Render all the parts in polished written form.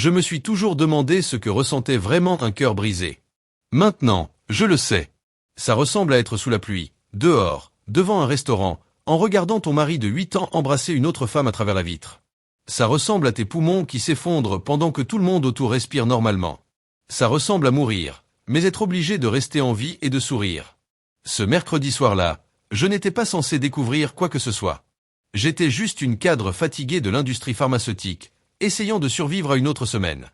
Je me suis toujours demandé ce que ressentait vraiment un cœur brisé. Maintenant, je le sais. Ça ressemble à être sous la pluie, dehors, devant un restaurant, en regardant ton mari de 8 ans embrasser une autre femme à travers la vitre. Ça ressemble à tes poumons qui s'effondrent pendant que tout le monde autour respire normalement. Ça ressemble à mourir, mais être obligé de rester en vie et de sourire. Ce mercredi soir-là, je n'étais pas censé découvrir quoi que ce soit. J'étais juste une cadre fatiguée de l'industrie pharmaceutique, essayant de survivre à une autre semaine.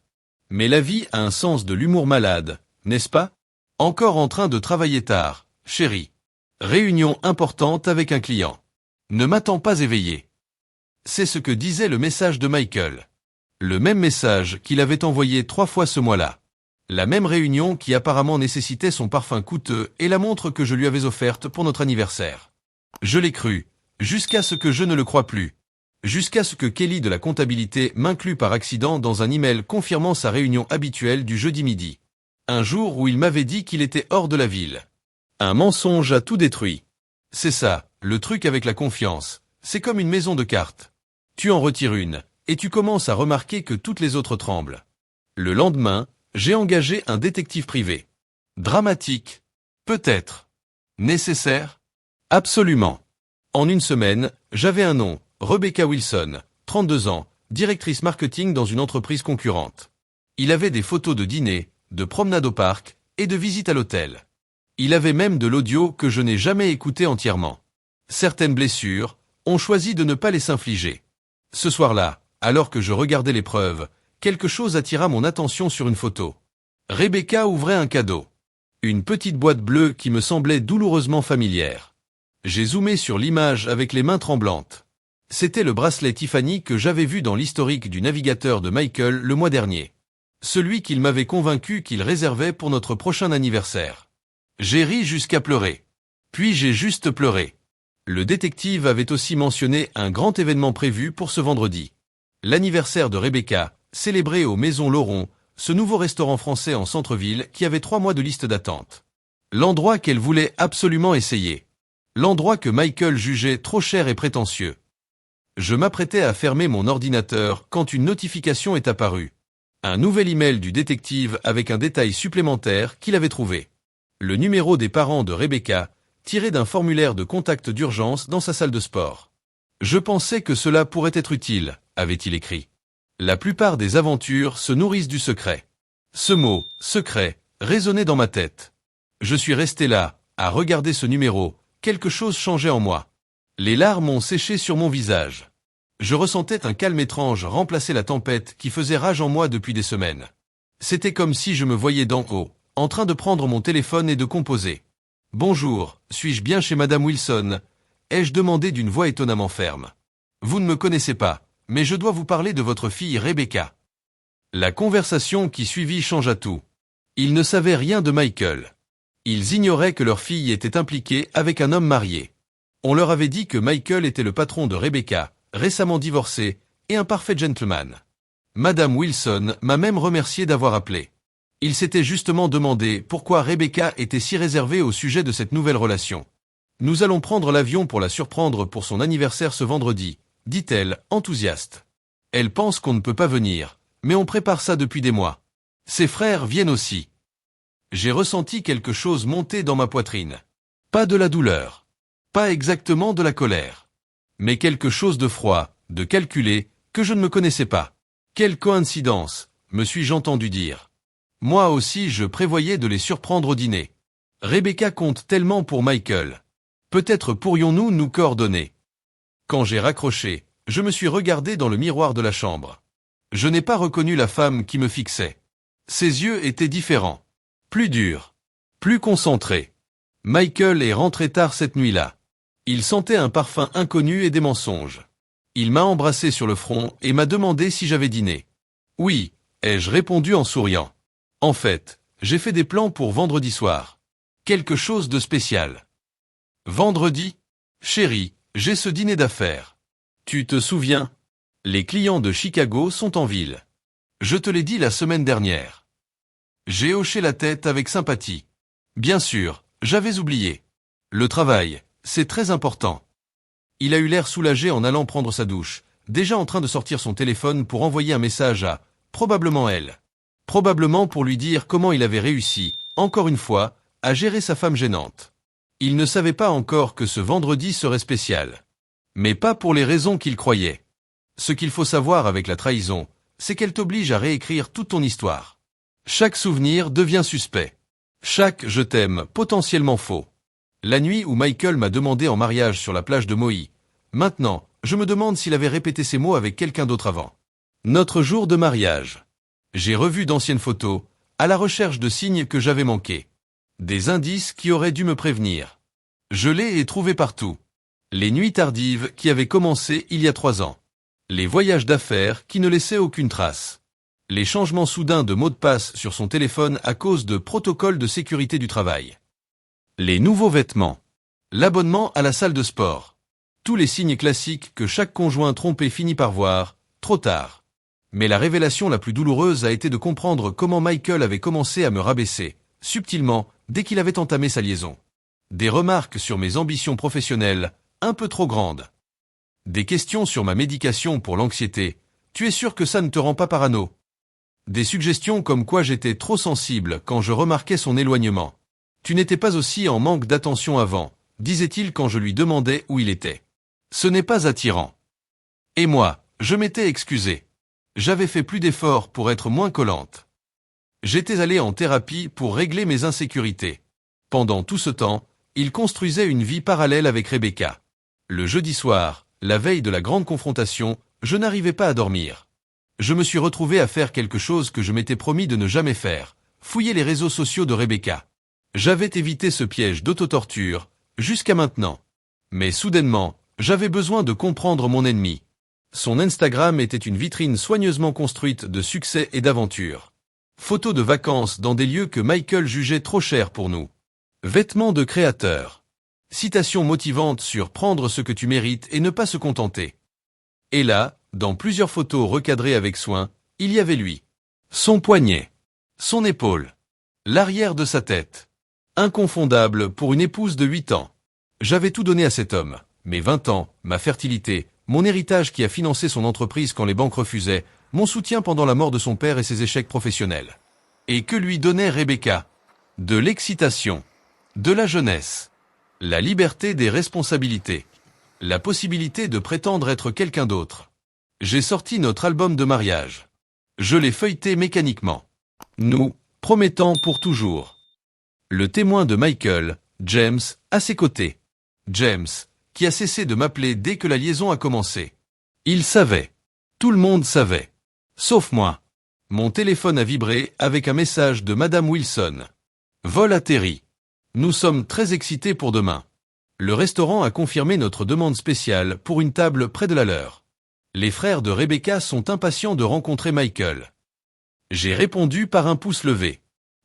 Mais la vie a un sens de l'humour malade, n'est-ce pas? Encore en train de travailler tard, chérie. Réunion importante avec un client. Ne m'attends pas éveillé. C'est ce que disait le message de Michael. Le même message qu'il avait envoyé 3 fois ce mois-là. La même réunion qui apparemment nécessitait son parfum coûteux et la montre que je lui avais offerte pour notre anniversaire. Je l'ai cru, jusqu'à ce que je ne le croie plus. Jusqu'à ce que Kelly de la comptabilité m'inclue par accident dans un email confirmant sa réunion habituelle du jeudi midi. Un jour où il m'avait dit qu'il était hors de la ville. Un mensonge a tout détruit. C'est ça, le truc avec la confiance. C'est comme une maison de cartes. Tu en retires une, et tu commences à remarquer que toutes les autres tremblent. Le lendemain, j'ai engagé un détective privé. Dramatique. Peut-être. Nécessaire. Absolument. En une semaine, j'avais un nom, Rebecca Wilson, 32 ans, directrice marketing dans une entreprise concurrente. Il avait des photos de dîner, de promenade au parc, et de visite à l'hôtel. Il avait même de l'audio que je n'ai jamais écouté entièrement. Certaines blessures, on choisit de ne pas les s'infliger. Ce soir-là, alors que je regardais les preuves, quelque chose attira mon attention sur une photo. Rebecca ouvrait un cadeau. Une petite boîte bleue qui me semblait douloureusement familière. J'ai zoomé sur l'image avec les mains tremblantes. C'était le bracelet Tiffany que j'avais vu dans l'historique du navigateur de Michael le mois dernier. Celui qu'il m'avait convaincu qu'il réservait pour notre prochain anniversaire. J'ai ri jusqu'à pleurer. Puis j'ai juste pleuré. Le détective avait aussi mentionné un grand événement prévu pour ce vendredi. L'anniversaire de Rebecca, célébré aux Maisons Laurent, ce nouveau restaurant français en centre-ville qui avait 3 mois de liste d'attente. L'endroit qu'elle voulait absolument essayer. L'endroit que Michael jugeait trop cher et prétentieux. Je m'apprêtais à fermer mon ordinateur quand une notification est apparue. Un nouvel email du détective avec un détail supplémentaire qu'il avait trouvé. Le numéro des parents de Rebecca, tiré d'un formulaire de contact d'urgence dans sa salle de sport. Je pensais que cela pourrait être utile, avait-il écrit. La plupart des aventures se nourrissent du secret. Ce mot, secret, résonnait dans ma tête. Je suis resté là, à regarder ce numéro, quelque chose changeait en moi. Les larmes ont séché sur mon visage. Je ressentais un calme étrange remplacer la tempête qui faisait rage en moi depuis des semaines. C'était comme si je me voyais d'en haut, en train de prendre mon téléphone et de composer. « Bonjour, suis-je bien chez Madame Wilson ?» ai-je demandé d'une voix étonnamment ferme. « Vous ne me connaissez pas, mais je dois vous parler de votre fille Rebecca. » La conversation qui suivit changea tout. Ils ne savaient rien de Michael. Ils ignoraient que leur fille était impliquée avec un homme marié. On leur avait dit que Michael était le patron de Rebecca, récemment divorcé, et un parfait gentleman. Madame Wilson m'a même remercié d'avoir appelé. Il s'était justement demandé pourquoi Rebecca était si réservée au sujet de cette nouvelle relation. « Nous allons prendre l'avion pour la surprendre pour son anniversaire ce vendredi », dit-elle, enthousiaste. Elle pense qu'on ne peut pas venir, mais on prépare ça depuis des mois. Ses frères viennent aussi. J'ai ressenti quelque chose monter dans ma poitrine. Pas de la douleur. Pas exactement de la colère. Mais quelque chose de froid, de calculé, que je ne me connaissais pas. Quelle coïncidence, me suis-je entendu dire. Moi aussi je prévoyais de les surprendre au dîner. Rebecca compte tellement pour Michael. Peut-être pourrions-nous nous coordonner. Quand j'ai raccroché, je me suis regardé dans le miroir de la chambre. Je n'ai pas reconnu la femme qui me fixait. Ses yeux étaient différents. Plus durs. Plus concentrés. Michael est rentré tard cette nuit-là. Il sentait un parfum inconnu et des mensonges. Il m'a embrassé sur le front et m'a demandé si j'avais dîné. Oui, ai-je répondu en souriant. En fait, j'ai fait des plans pour vendredi soir. Quelque chose de spécial. Vendredi? Chérie, j'ai ce dîner d'affaires. Tu te souviens? Les clients de Chicago sont en ville. Je te l'ai dit la semaine dernière. J'ai hoché la tête avec sympathie. Bien sûr, j'avais oublié. Le travail, c'est très important. Il a eu l'air soulagé en allant prendre sa douche, déjà en train de sortir son téléphone pour envoyer un message à probablement elle. Probablement pour lui dire comment il avait réussi, encore une fois, à gérer sa femme gênante. Il ne savait pas encore que ce vendredi serait spécial. Mais pas pour les raisons qu'il croyait. Ce qu'il faut savoir avec la trahison, c'est qu'elle t'oblige à réécrire toute ton histoire. Chaque souvenir devient suspect. Chaque « je t'aime » potentiellement faux. La nuit où Michael m'a demandé en mariage sur la plage de Maui. Maintenant, je me demande s'il avait répété ces mots avec quelqu'un d'autre avant. Notre jour de mariage. J'ai revu d'anciennes photos, à la recherche de signes que j'avais manqués. Des indices qui auraient dû me prévenir. Je les ai trouvés partout. Les nuits tardives qui avaient commencé il y a 3 ans. Les voyages d'affaires qui ne laissaient aucune trace. Les changements soudains de mots de passe sur son téléphone à cause de protocoles de sécurité du travail. Les nouveaux vêtements. L'abonnement à la salle de sport. Tous les signes classiques que chaque conjoint trompé finit par voir, trop tard. Mais la révélation la plus douloureuse a été de comprendre comment Michael avait commencé à me rabaisser, subtilement, dès qu'il avait entamé sa liaison. Des remarques sur mes ambitions professionnelles, un peu trop grandes. Des questions sur ma médication pour l'anxiété. Tu es sûr que ça ne te rend pas parano? Des suggestions comme quoi j'étais trop sensible quand je remarquais son éloignement. Tu n'étais pas aussi en manque d'attention avant, disait-il quand je lui demandais où il était. Ce n'est pas attirant. Et moi, je m'étais excusé. J'avais fait plus d'efforts pour être moins collante. J'étais allé en thérapie pour régler mes insécurités. Pendant tout ce temps, il construisait une vie parallèle avec Rebecca. Le jeudi soir, la veille de la grande confrontation, je n'arrivais pas à dormir. Je me suis retrouvé à faire quelque chose que je m'étais promis de ne jamais faire, fouiller les réseaux sociaux de Rebecca. J'avais évité ce piège d'autotorture, jusqu'à maintenant. Mais soudainement, j'avais besoin de comprendre mon ennemi. Son Instagram était une vitrine soigneusement construite de succès et d'aventures. Photos de vacances dans des lieux que Michael jugeait trop chers pour nous. Vêtements de créateur. Citations motivantes sur prendre ce que tu mérites et ne pas se contenter. Et là, dans plusieurs photos recadrées avec soin, il y avait lui. Son poignet. Son épaule. L'arrière de sa tête. Inconfondable pour une épouse de 8 ans. J'avais tout donné à cet homme. Mes 20 ans, ma fertilité, mon héritage qui a financé son entreprise quand les banques refusaient, mon soutien pendant la mort de son père et ses échecs professionnels. Et que lui donnait Rebecca? De l'excitation. De la jeunesse. La liberté des responsabilités. La possibilité de prétendre être quelqu'un d'autre. J'ai sorti notre album de mariage. Je l'ai feuilleté mécaniquement. Nous, promettant pour toujours. Le témoin de Michael, James, à ses côtés. James, qui a cessé de m'appeler dès que la liaison a commencé. Il savait. Tout le monde savait. Sauf moi. Mon téléphone a vibré avec un message de Madame Wilson. Vol atterri. Nous sommes très excités pour demain. Le restaurant a confirmé notre demande spéciale pour une table près de la leur. Les frères de Rebecca sont impatients de rencontrer Michael. J'ai répondu par un pouce levé.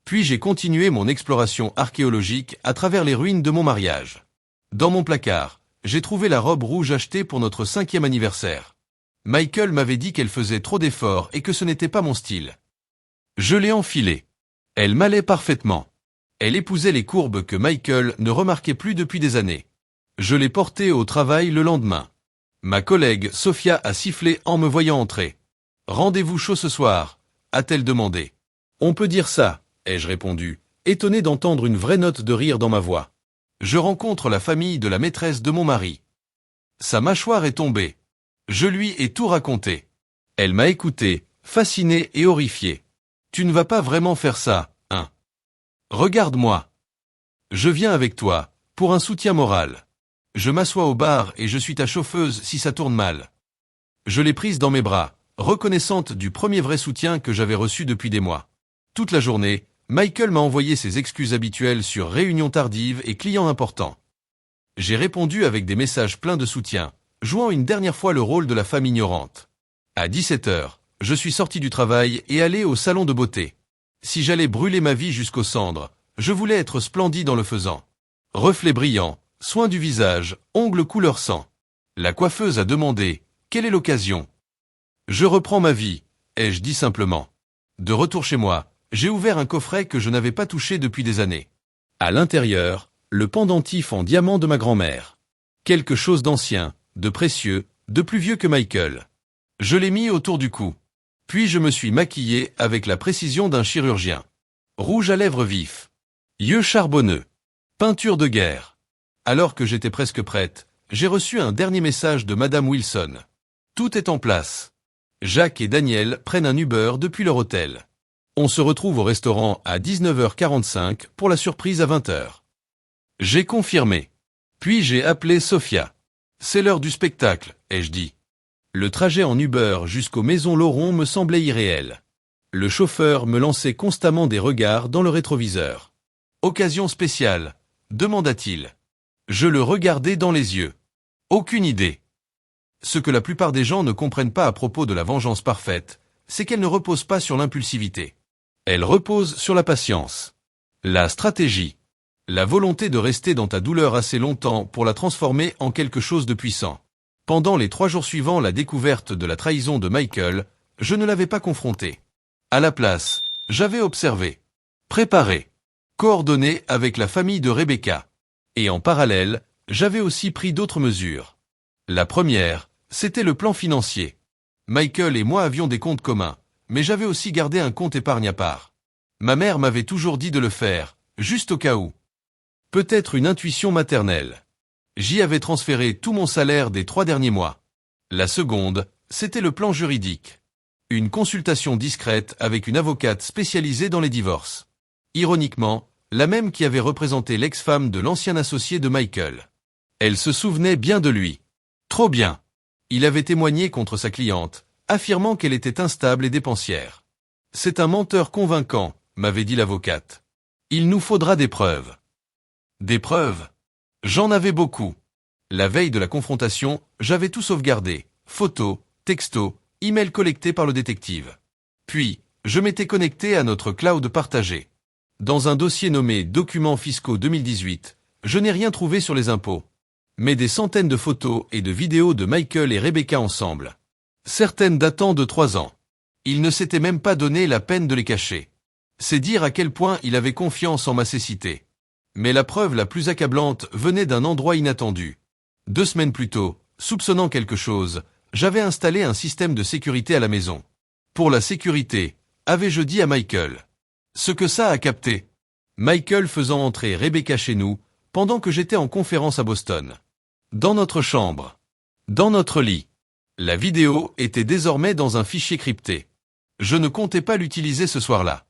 Puis j'ai continué mon exploration archéologique à travers les ruines de mon mariage. Dans mon placard, j'ai trouvé la robe rouge achetée pour notre 5e anniversaire. Michael m'avait dit qu'elle faisait trop d'efforts et que ce n'était pas mon style. Je l'ai enfilée. Elle m'allait parfaitement. Elle épousait les courbes que Michael ne remarquait plus depuis des années. Je l'ai portée au travail le lendemain. Ma collègue Sophia a sifflé en me voyant entrer. « Rendez-vous chaud ce soir ?» a-t-elle demandé. « On peut dire ça », ai-je répondu, étonné d'entendre une vraie note de rire dans ma voix. Je rencontre la famille de la maîtresse de mon mari. Sa mâchoire est tombée. Je lui ai tout raconté. Elle m'a écouté, fasciné et horrifié. « Tu ne vas pas vraiment faire ça, hein? Regarde-moi. Je viens avec toi, pour un soutien moral. Je m'assois au bar et je suis ta chauffeuse si ça tourne mal. » Je l'ai prise dans mes bras, reconnaissante du premier vrai soutien que j'avais reçu depuis des mois. Toute la journée, Michael m'a envoyé ses excuses habituelles sur réunions tardives et clients importants. J'ai répondu avec des messages pleins de soutien, jouant une dernière fois le rôle de la femme ignorante. À 17h, je suis sorti du travail et allé au salon de beauté. Si j'allais brûler ma vie jusqu'aux cendres, je voulais être splendide en le faisant. Reflets brillants, soins du visage, ongles couleur sang. La coiffeuse a demandé « Quelle est l'occasion ?» Je reprends ma vie, ai-je dit simplement. De retour chez moi, j'ai ouvert un coffret que je n'avais pas touché depuis des années. À l'intérieur, le pendentif en diamant de ma grand-mère. Quelque chose d'ancien, de précieux, de plus vieux que Michael. Je l'ai mis autour du cou. Puis je me suis maquillé avec la précision d'un chirurgien. Rouge à lèvres vif. Yeux charbonneux. Peinture de guerre. Alors que j'étais presque prête, j'ai reçu un dernier message de Madame Wilson. Tout est en place. Jacques et Daniel prennent un Uber depuis leur hôtel. On se retrouve au restaurant à 19h45 pour la surprise à 20h. J'ai confirmé. Puis j'ai appelé Sophia. C'est l'heure du spectacle, ai-je dit. Le trajet en Uber jusqu'aux Maisons Lauron me semblait irréel. Le chauffeur me lançait constamment des regards dans le rétroviseur. Occasion spéciale, demanda-t-il. Je le regardais dans les yeux. Aucune idée. Ce que la plupart des gens ne comprennent pas à propos de la vengeance parfaite, c'est qu'elle ne repose pas sur l'impulsivité. Elle repose sur la patience. La stratégie. La volonté de rester dans ta douleur assez longtemps pour la transformer en quelque chose de puissant. Pendant les 3 jours suivant la découverte de la trahison de Michael, je ne l'avais pas confronté. À la place, j'avais observé, préparé, coordonné avec la famille de Rebecca. Et en parallèle, j'avais aussi pris d'autres mesures. La première, c'était le plan financier. Michael et moi avions des comptes communs, mais j'avais aussi gardé un compte épargne à part. Ma mère m'avait toujours dit de le faire, juste au cas où. Peut-être une intuition maternelle. J'y avais transféré tout mon salaire des 3 derniers mois. La seconde, c'était le plan juridique. Une consultation discrète avec une avocate spécialisée dans les divorces. Ironiquement, la même qui avait représenté l'ex-femme de l'ancien associé de Michael. Elle se souvenait bien de lui. Trop bien. Il avait témoigné contre sa cliente, affirmant qu'elle était instable et dépensière. C'est un menteur convaincant, m'avait dit l'avocate. Il nous faudra des preuves. Des preuves? J'en avais beaucoup. La veille de la confrontation, j'avais tout sauvegardé. Photos, textos, emails collectés par le détective. Puis, je m'étais connecté à notre cloud partagé. Dans un dossier nommé Documents fiscaux 2018, je n'ai rien trouvé sur les impôts. Mais des centaines de photos et de vidéos de Michael et Rebecca ensemble. Certaines datant de 3 ans. Il ne s'était même pas donné la peine de les cacher. C'est dire à quel point il avait confiance en ma cécité. Mais la preuve la plus accablante venait d'un endroit inattendu. 2 semaines plus tôt, soupçonnant quelque chose, j'avais installé un système de sécurité à la maison. Pour la sécurité, avais-je dit à Michael. Ce que ça a capté. Michael faisant entrer Rebecca chez nous, pendant que j'étais en conférence à Boston. Dans notre chambre. Dans notre lit. La vidéo était désormais dans un fichier crypté. Je ne comptais pas l'utiliser ce soir-là.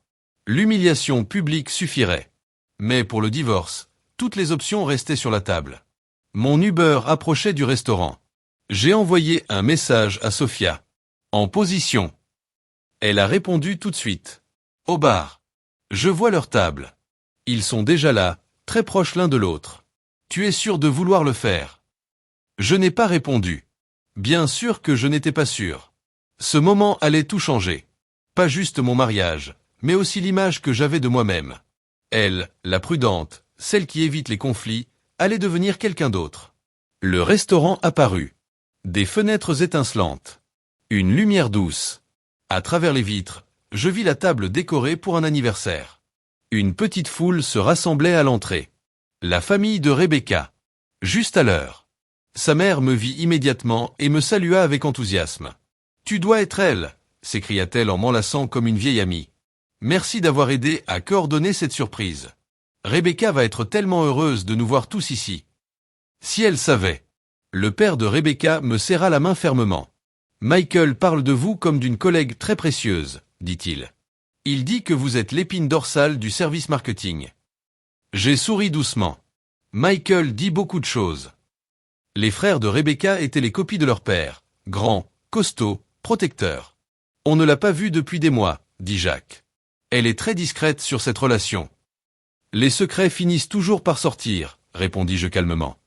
L'humiliation publique suffirait. Mais pour le divorce, toutes les options restaient sur la table. Mon Uber approchait du restaurant. J'ai envoyé un message à Sophia. En position. Elle a répondu tout de suite. Au bar. Je vois leur table. Ils sont déjà là, très proches l'un de l'autre. Tu es sûr de vouloir le faire? Je n'ai pas répondu. Bien sûr que je n'étais pas sûr. Ce moment allait tout changer. Pas juste mon mariage, mais aussi l'image que j'avais de moi-même. Elle, la prudente, celle qui évite les conflits, allait devenir quelqu'un d'autre. Le restaurant apparut. Des fenêtres étincelantes. Une lumière douce. À travers les vitres, je vis la table décorée pour un anniversaire. Une petite foule se rassemblait à l'entrée. La famille de Rebecca. Juste à l'heure. Sa mère me vit immédiatement et me salua avec enthousiasme. « Tu dois être elle !» s'écria-t-elle en m'enlaçant comme une vieille amie. Merci d'avoir aidé à coordonner cette surprise. Rebecca va être tellement heureuse de nous voir tous ici. Si elle savait. Le père de Rebecca me serra la main fermement. Michael parle de vous comme d'une collègue très précieuse, dit-il. Il dit que vous êtes l'épine dorsale du service marketing. J'ai souri doucement. Michael dit beaucoup de choses. Les frères de Rebecca étaient les copies de leur père, grands, costauds, protecteurs. On ne l'a pas vu depuis des mois, dit Jacques. Elle est très discrète sur cette relation. Les secrets finissent toujours par sortir, répondis-je calmement.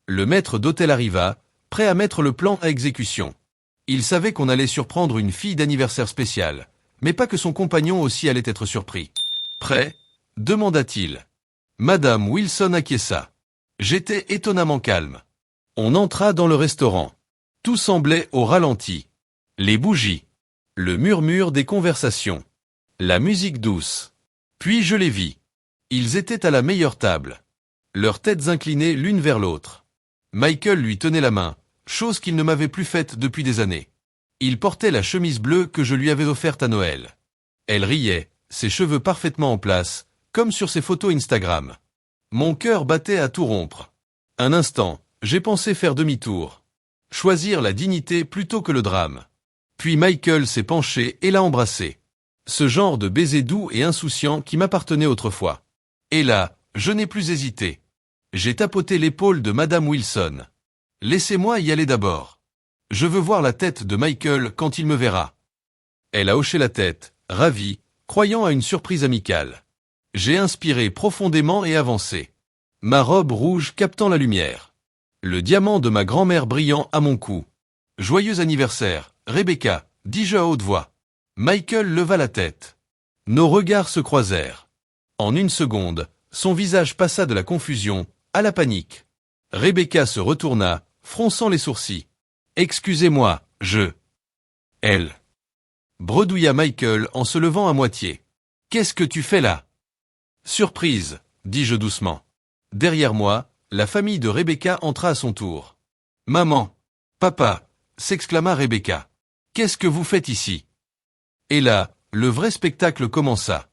Le maître d'hôtel arriva, prêt à mettre le plan à exécution. Il savait qu'on allait surprendre une fille d'anniversaire spéciale, mais pas que son compagnon aussi allait être surpris. Prêt? Demanda-t-il. Madame Wilson acquiesça. J'étais étonnamment calme. On entra dans le restaurant. Tout semblait au ralenti. Les bougies. Le murmure des conversations. La musique douce. Puis je les vis. Ils étaient à la meilleure table. Leurs têtes inclinées l'une vers l'autre. Michael lui tenait la main, chose qu'il ne m'avait plus faite depuis des années. Il portait la chemise bleue que je lui avais offerte à Noël. Elle riait, ses cheveux parfaitement en place, comme sur ses photos Instagram. Mon cœur battait à tout rompre. Un instant, j'ai pensé faire demi-tour. Choisir la dignité plutôt que le drame. Puis Michael s'est penché et l'a embrassé. Ce genre de baiser doux et insouciant qui m'appartenait autrefois. Et là, je n'ai plus hésité. J'ai tapoté l'épaule de Madame Wilson. Laissez-moi y aller d'abord. Je veux voir la tête de Michael quand il me verra. Elle a hoché la tête, ravie, croyant à une surprise amicale. J'ai inspiré profondément et avancé. Ma robe rouge captant la lumière. Le diamant de ma grand-mère brillant à mon cou. Joyeux anniversaire, Rebecca, dis-je à haute voix. Michael leva la tête. Nos regards se croisèrent. En une seconde, son visage passa de la confusion à la panique. Rebecca se retourna, fronçant les sourcils. Excusez-moi, Elle. Bredouilla Michael en se levant à moitié. Qu'est-ce que tu fais là? Surprise, dis-je doucement. Derrière moi, la famille de Rebecca entra à son tour. Maman, papa, s'exclama Rebecca. Qu'est-ce que vous faites ici? Et là, le vrai spectacle commença.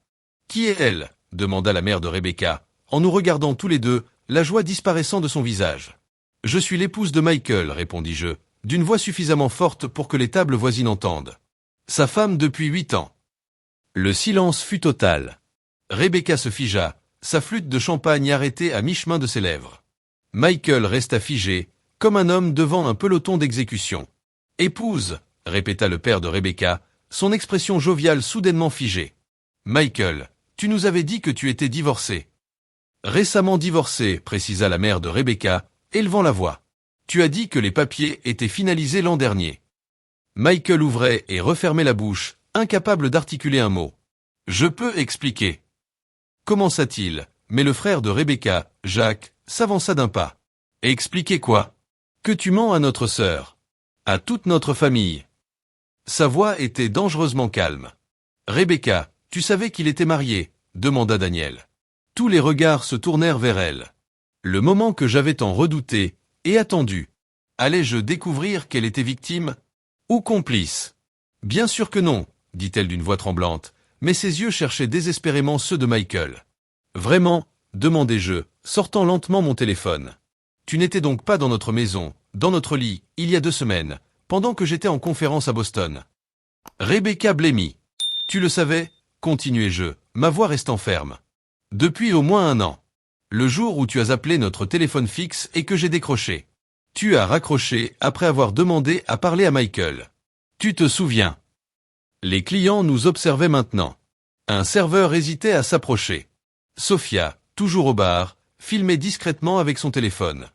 Qui est elle? Demanda la mère de Rebecca, en nous regardant tous les deux, la joie disparaissant de son visage. Je suis l'épouse de Michael, répondis-je, d'une voix suffisamment forte pour que les tables voisines entendent. Sa femme depuis 8 ans. Le silence fut total. Rebecca se figea, sa flûte de champagne arrêtée à mi-chemin de ses lèvres. Michael resta figé, comme un homme devant un peloton d'exécution. Épouse, répéta le père de Rebecca, son expression joviale soudainement figée. Michael, tu nous avais dit que tu étais divorcé. Récemment divorcé, précisa la mère de Rebecca, élevant la voix. Tu as dit que les papiers étaient finalisés l'an dernier. Michael ouvrait et refermait la bouche, incapable d'articuler un mot. Je peux expliquer. Commença-t-il, mais le frère de Rebecca, Jacques, s'avança d'un pas. Expliquer quoi? Que tu mens à notre sœur. À toute notre famille. Sa voix était dangereusement calme. Rebecca, tu savais qu'il était marié, demanda Daniel. Tous les regards se tournèrent vers elle. Le moment que j'avais tant redouté et attendu. Allais-je découvrir qu'elle était victime? Ou complice? Bien sûr que non, dit-elle d'une voix tremblante, mais ses yeux cherchaient désespérément ceux de Michael. Vraiment? Demandai-je, sortant lentement mon téléphone. Tu n'étais donc pas dans notre maison, dans notre lit, il y a 2 semaines, pendant que j'étais en conférence à Boston. Rebecca blêmit. Tu le savais? Continuai-je, ma voix restant ferme. Depuis au moins 1 an. Le jour où tu as appelé notre téléphone fixe et que j'ai décroché. Tu as raccroché après avoir demandé à parler à Michael. Tu te souviens? Les clients nous observaient maintenant. Un serveur hésitait à s'approcher. Sophia, toujours au bar, filmait discrètement avec son téléphone.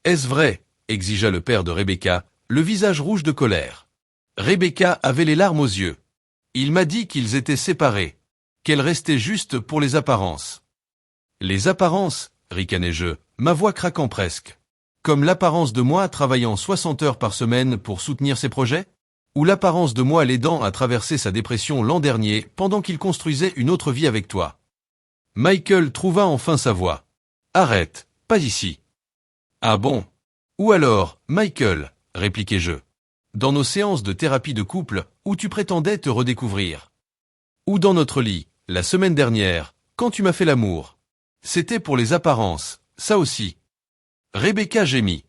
Est-ce vrai? Exigea le père de Rebecca, le visage rouge de colère. Rebecca avait les larmes aux yeux. Il m'a dit qu'ils étaient séparés, qu'elle restait juste pour les apparences. Les apparences, ricanai-je, ma voix craquant presque. Comme l'apparence de moi travaillant 60 heures par semaine pour soutenir ses projets? Ou l'apparence de moi l'aidant à traverser sa dépression l'an dernier pendant qu'il construisait une autre vie avec toi? Michael trouva enfin sa voix. Arrête, pas ici. Ah bon? Ou alors, Michael, répliquai-je. Dans nos séances de thérapie de couple, où tu prétendais te redécouvrir. Ou dans notre lit, la semaine dernière, quand tu m'as fait l'amour. C'était pour les apparences, ça aussi. Rebecca gémit.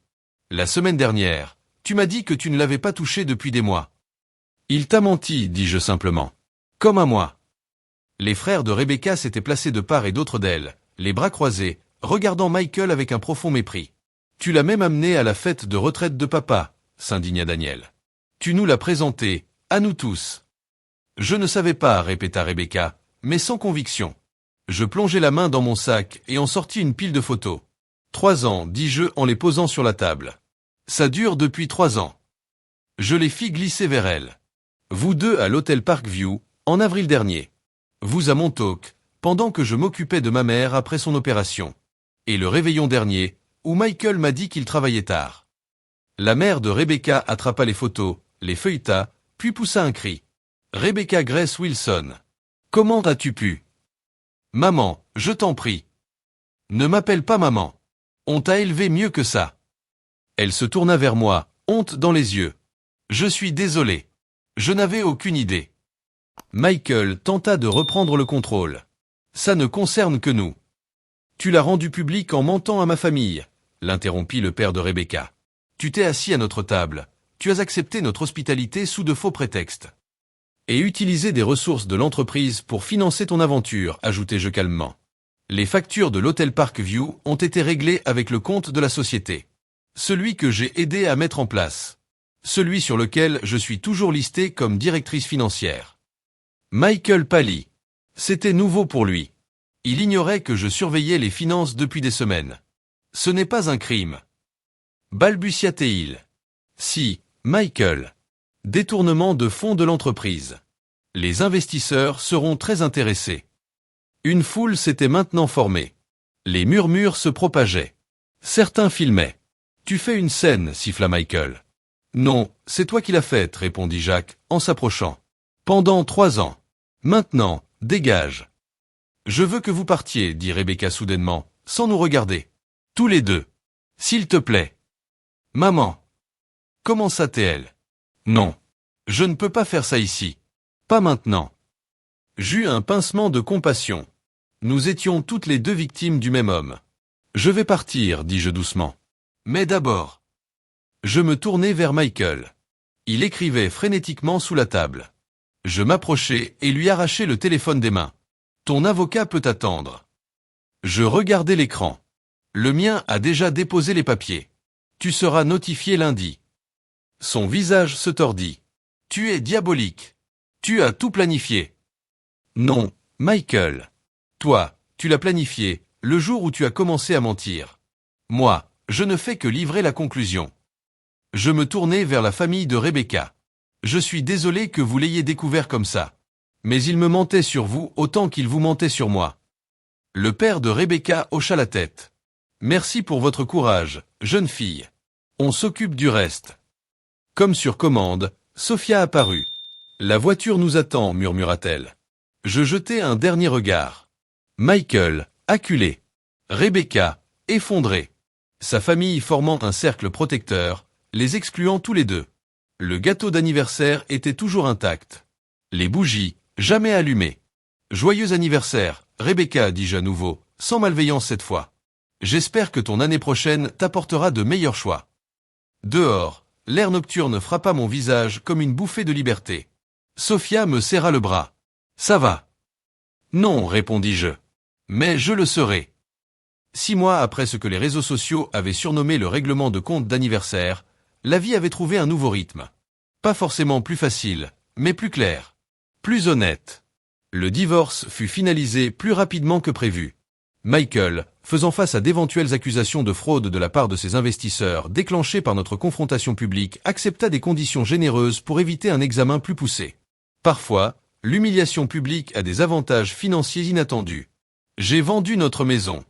La semaine dernière, tu m'as dit que tu ne l'avais pas touché depuis des mois. Il t'a menti, dis-je simplement. Comme à moi. Les frères de Rebecca s'étaient placés de part et d'autre d'elle, les bras croisés, regardant Michael avec un profond mépris. Tu l'as même amené à la fête de retraite de papa, s'indigna Daniel. Tu nous l'as présenté, à nous tous. Je ne savais pas, répéta Rebecca, mais sans conviction. Je plongeai la main dans mon sac et en sortis une pile de photos. 3 ans, dis-je en les posant sur la table. Ça dure depuis 3 ans. Je les fis glisser vers elle. Vous deux à l'hôtel Parkview, en avril dernier. Vous à Montauk, pendant que je m'occupais de ma mère après son opération. Et le réveillon dernier, où Michael m'a dit qu'il travaillait tard. La mère de Rebecca attrapa les photos, les feuilleta, puis poussa un cri. Rebecca Grace Wilson. Comment as-tu pu? Maman, je t'en prie. Ne m'appelle pas maman. On t'a élevé mieux que ça. Elle se tourna vers moi, honte dans les yeux. Je suis désolé. Je n'avais aucune idée. Michael tenta de reprendre le contrôle. Ça ne concerne que nous. Tu l'as rendu public en mentant à ma famille, l'interrompit le père de Rebecca. Tu t'es assis à notre table. Tu as accepté notre hospitalité sous de faux prétextes. Et utilisé des ressources de l'entreprise pour financer ton aventure, ajoutai-je calmement. Les factures de l'hôtel Parkview ont été réglées avec le compte de la société. Celui que j'ai aidé à mettre en place. Celui sur lequel je suis toujours listée comme directrice financière. Michael pâlit. C'était nouveau pour lui. Il ignorait que je surveillais les finances depuis des semaines. Ce n'est pas un crime. Balbutia-t-il. Si, Michael. Détournement de fonds de l'entreprise. Les investisseurs seront très intéressés. Une foule s'était maintenant formée. Les murmures se propageaient. Certains filmaient. Tu fais une scène, siffla Michael. Non, c'est toi qui l'as faite, répondit Jacques, en s'approchant. Pendant 3 ans. Maintenant, dégage. Je veux que vous partiez, dit Rebecca soudainement, sans nous regarder. Tous les deux. S'il te plaît. Maman. Commença-t-elle. Non. Je ne peux pas faire ça ici. Pas maintenant. J'eus un pincement de compassion. Nous étions toutes les 2 victimes du même homme. Je vais partir, dis-je doucement. Mais d'abord. Je me tournai vers Michael. Il écrivait frénétiquement sous la table. Je m'approchai et lui arrachai le téléphone des mains. Ton avocat peut attendre. Je regardai l'écran. Le mien a déjà déposé les papiers. Tu seras notifié lundi. Son visage se tordit. Tu es diabolique. Tu as tout planifié. Non, Michael. Toi, tu l'as planifié, le jour où tu as commencé à mentir. Moi, je ne fais que livrer la conclusion. Je me tournai vers la famille de Rebecca. Je suis désolé que vous l'ayez découvert comme ça. Mais il me mentait sur vous autant qu'il vous mentait sur moi. Le père de Rebecca hocha la tête. Merci pour votre courage, jeune fille. On s'occupe du reste. Comme sur commande, Sophia apparut. La voiture nous attend, murmura-t-elle. Je jetai un dernier regard. Michael, acculé. Rebecca, effondrée. Sa famille formant un cercle protecteur, les excluant tous les deux. Le gâteau d'anniversaire était toujours intact. Les bougies, jamais allumées. Joyeux anniversaire, Rebecca, dis-je à nouveau, sans malveillance cette fois. J'espère que ton année prochaine t'apportera de meilleurs choix. Dehors, l'air nocturne frappa mon visage comme une bouffée de liberté. Sophia me serra le bras. Ça va. Non, répondis-je. Mais je le serai. 6 mois après ce que les réseaux sociaux avaient surnommé le règlement de compte d'anniversaire, la vie avait trouvé un nouveau rythme. Pas forcément plus facile, mais plus clair. Plus honnête. Le divorce fut finalisé plus rapidement que prévu. Michael, faisant face à d'éventuelles accusations de fraude de la part de ses investisseurs déclenchées par notre confrontation publique, accepta des conditions généreuses pour éviter un examen plus poussé. Parfois, l'humiliation publique a des avantages financiers inattendus. J'ai vendu notre maison.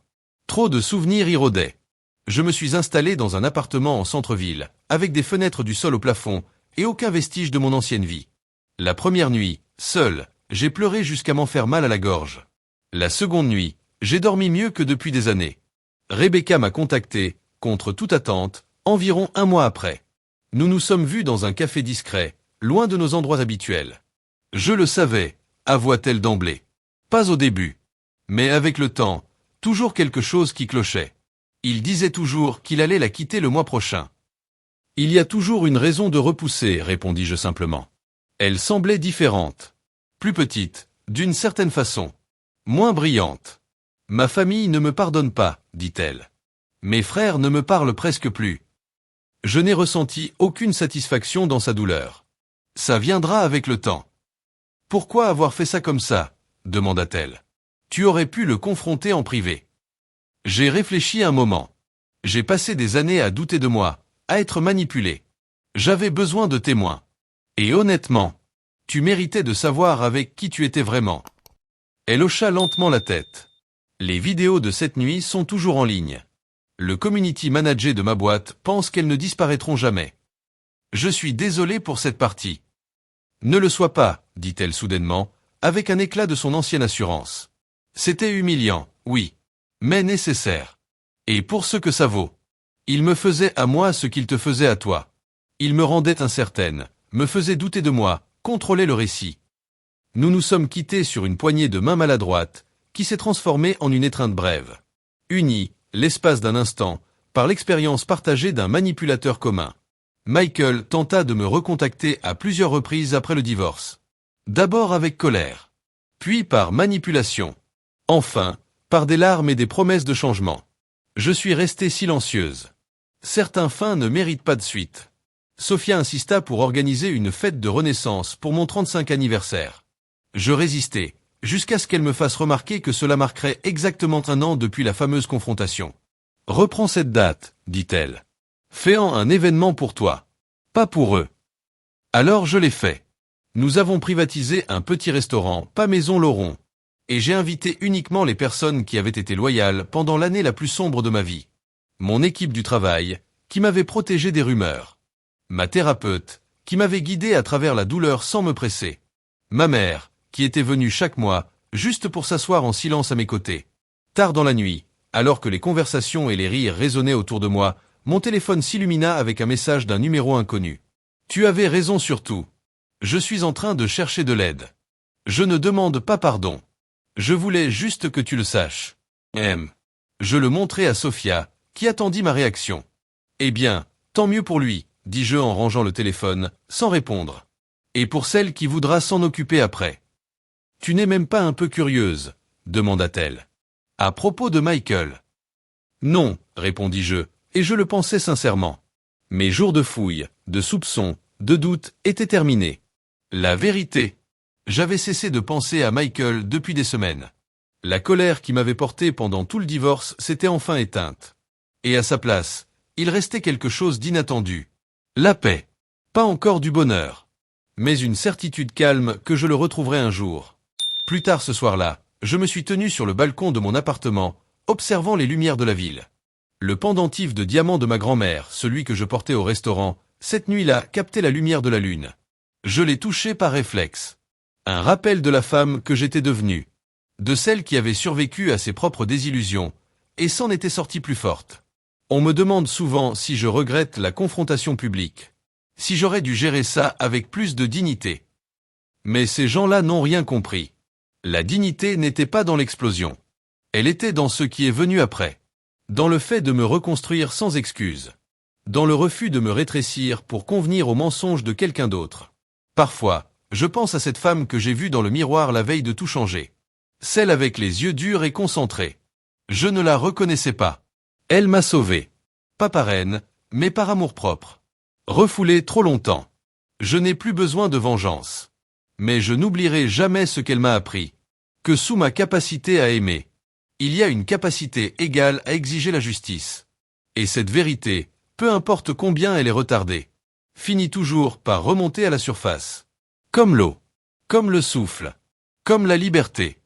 Trop de souvenirs y rôdaient. Je me suis installé dans un appartement en centre-ville, avec des fenêtres du sol au plafond, et aucun vestige de mon ancienne vie. La première nuit, seul, j'ai pleuré jusqu'à m'en faire mal à la gorge. La seconde nuit, j'ai dormi mieux que depuis des années. Rebecca m'a contacté, contre toute attente, environ 1 mois après. Nous nous sommes vus dans un café discret, loin de nos endroits habituels. Je le savais, avoua-t-elle d'emblée. Pas au début. Mais avec le temps, toujours quelque chose qui clochait. Il disait toujours qu'il allait la quitter le mois prochain. Il y a toujours une raison de repousser, répondis-je simplement. Elle semblait différente. Plus petite, d'une certaine façon. Moins brillante. Ma famille ne me pardonne pas, dit-elle. Mes frères ne me parlent presque plus. Je n'ai ressenti aucune satisfaction dans sa douleur. Ça viendra avec le temps. Pourquoi avoir fait ça comme ça? Demanda-t-elle. Tu aurais pu le confronter en privé. J'ai réfléchi un moment. J'ai passé des années à douter de moi, à être manipulé. J'avais besoin de témoins. Et honnêtement, tu méritais de savoir avec qui tu étais vraiment. Elle hocha lentement la tête. Les vidéos de cette nuit sont toujours en ligne. Le community manager de ma boîte pense qu'elles ne disparaîtront jamais. Je suis désolé pour cette partie. Ne le sois pas, dit-elle soudainement, avec un éclat de son ancienne assurance. C'était humiliant, oui, mais nécessaire. Et pour ce que ça vaut. Il me faisait à moi ce qu'il te faisait à toi. Il me rendait incertaine, me faisait douter de moi, contrôlait le récit. Nous nous sommes quittés sur une poignée de main maladroite, qui s'est transformée en une étreinte brève. Unis, l'espace d'un instant, par l'expérience partagée d'un manipulateur commun. Michael tenta de me recontacter à plusieurs reprises après le divorce. D'abord avec colère. Puis par manipulation. Enfin, par des larmes et des promesses de changement. Je suis restée silencieuse. Certains fins ne méritent pas de suite. Sophia insista pour organiser une fête de renaissance pour mon 35 anniversaire. Je résistais, jusqu'à ce qu'elle me fasse remarquer que cela marquerait exactement 1 an depuis la fameuse confrontation. « Reprends cette date, dit-elle. Fais-en un événement pour toi. Pas pour eux. » Alors je l'ai fait. Nous avons privatisé un petit restaurant, pas Maison Laurent. Et j'ai invité uniquement les personnes qui avaient été loyales pendant l'année la plus sombre de ma vie. Mon équipe du travail, qui m'avait protégé des rumeurs. Ma thérapeute, qui m'avait guidé à travers la douleur sans me presser. Ma mère, qui était venue chaque mois, juste pour s'asseoir en silence à mes côtés. Tard dans la nuit, alors que les conversations et les rires résonnaient autour de moi, mon téléphone s'illumina avec un message d'un numéro inconnu. « Tu avais raison sur tout. Je suis en train de chercher de l'aide. Je ne demande pas pardon. Je voulais juste que tu le saches. M. » Je le montrai à Sophia, qui attendit ma réaction. « Eh bien, tant mieux pour lui, » dis-je en rangeant le téléphone, sans répondre. « Et pour celle qui voudra s'en occuper après. »« Tu n'es même pas un peu curieuse ?» demanda-t-elle. « À propos de Michael. »« Non, » répondis-je, et je le pensais sincèrement. Mes jours de fouilles, de soupçons, de doutes étaient terminés. La vérité. J'avais cessé de penser à Michael depuis des semaines. La colère qui m'avait porté pendant tout le divorce s'était enfin éteinte. Et à sa place, il restait quelque chose d'inattendu. La paix. Pas encore du bonheur. Mais une certitude calme que je le retrouverais un jour. Plus tard ce soir-là, je me suis tenu sur le balcon de mon appartement, observant les lumières de la ville. Le pendentif de diamants de ma grand-mère, celui que je portais au restaurant, cette nuit-là captait la lumière de la lune. Je l'ai touché par réflexe. Un rappel de la femme que j'étais devenue. De celle qui avait survécu à ses propres désillusions, et s'en était sortie plus forte. On me demande souvent si je regrette la confrontation publique. Si j'aurais dû gérer ça avec plus de dignité. Mais ces gens-là n'ont rien compris. La dignité n'était pas dans l'explosion. Elle était dans ce qui est venu après. Dans le fait de me reconstruire sans excuse. Dans le refus de me rétrécir pour convenir aux mensonges de quelqu'un d'autre. Parfois, je pense à cette femme que j'ai vue dans le miroir la veille de tout changer. Celle avec les yeux durs et concentrés. Je ne la reconnaissais pas. Elle m'a sauvé. Pas par haine, mais par amour-propre. Refoulée trop longtemps. Je n'ai plus besoin de vengeance. Mais je n'oublierai jamais ce qu'elle m'a appris. Que sous ma capacité à aimer, il y a une capacité égale à exiger la justice. Et cette vérité, peu importe combien elle est retardée, finit toujours par remonter à la surface. Comme l'eau. Comme le souffle. Comme la liberté.